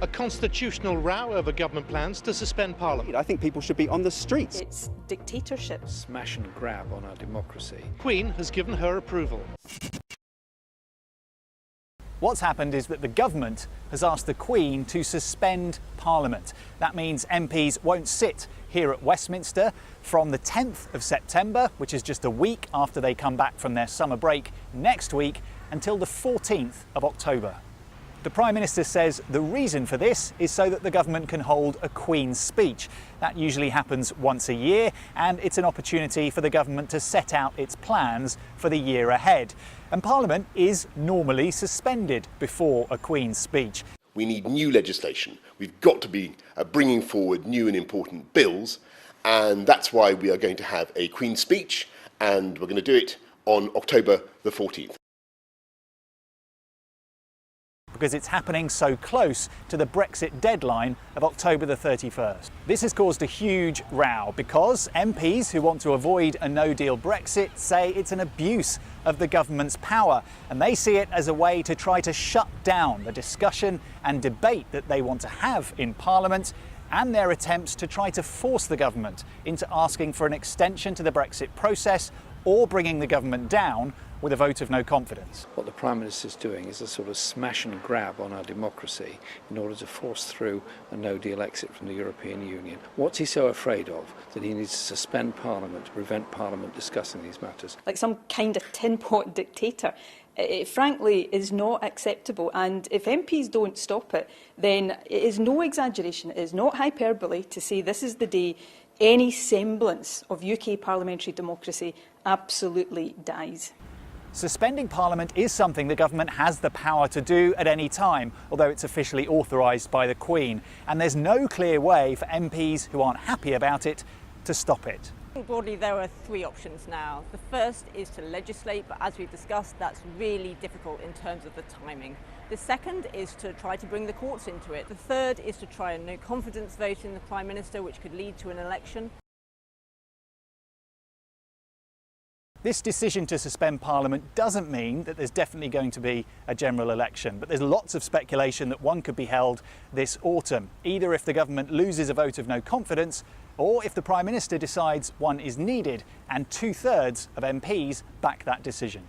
A constitutional row over government plans to suspend Parliament. I think people should be on the streets. It's dictatorship. Smash and grab on our democracy. Queen has given her approval. What's happened is that the government has asked the Queen to suspend Parliament. That means MPs won't sit here at Westminster from the 10th of September, which is just a week after they come back from their summer break next week, until the 14th of October. The Prime Minister says the reason for this is so that the government can hold a Queen's speech. That usually happens once a year, and it's an opportunity for the government to set out its plans for the year ahead. And Parliament is normally suspended before a Queen's speech. We need new legislation. We've got to be bringing forward new and important bills, and that's why we are going to have a Queen's speech, and we're going to do it on October the 14th. Because it's happening so close to the Brexit deadline of October the 31st. This has caused a huge row because MPs who want to avoid a no-deal Brexit say it's an abuse of the government's power, and they see it as a way to try to shut down the discussion and debate that they want to have in Parliament, and their attempts to try to force the government into asking for an extension to the Brexit process or bringing the government down with a vote of no confidence. What the Prime Minister's doing is a sort of smash and grab on our democracy in order to force through a no-deal exit from the European Union. What's he so afraid of that he needs to suspend Parliament to prevent Parliament discussing these matters? Like some kind of tin-pot dictator. It frankly is not acceptable, and if MPs don't stop it, then it is no exaggeration, it is not hyperbole to say this is the day any semblance of UK parliamentary democracy absolutely dies. Suspending Parliament is something the government has the power to do at any time, although it's officially authorised by the Queen, and there's no clear way for MPs who aren't happy about it to stop it. Broadly, there are three options now. The first is to legislate, but as we've discussed, that's really difficult in terms of the timing. The second is to try to bring the courts into it. The third is to try a no confidence vote in the Prime Minister, which could lead to an election. This decision to suspend Parliament doesn't mean that there's definitely going to be a general election, but there's lots of speculation that one could be held this autumn, either if the government loses a vote of no confidence or if the Prime Minister decides one is needed and 2/3 of MPs back that decision.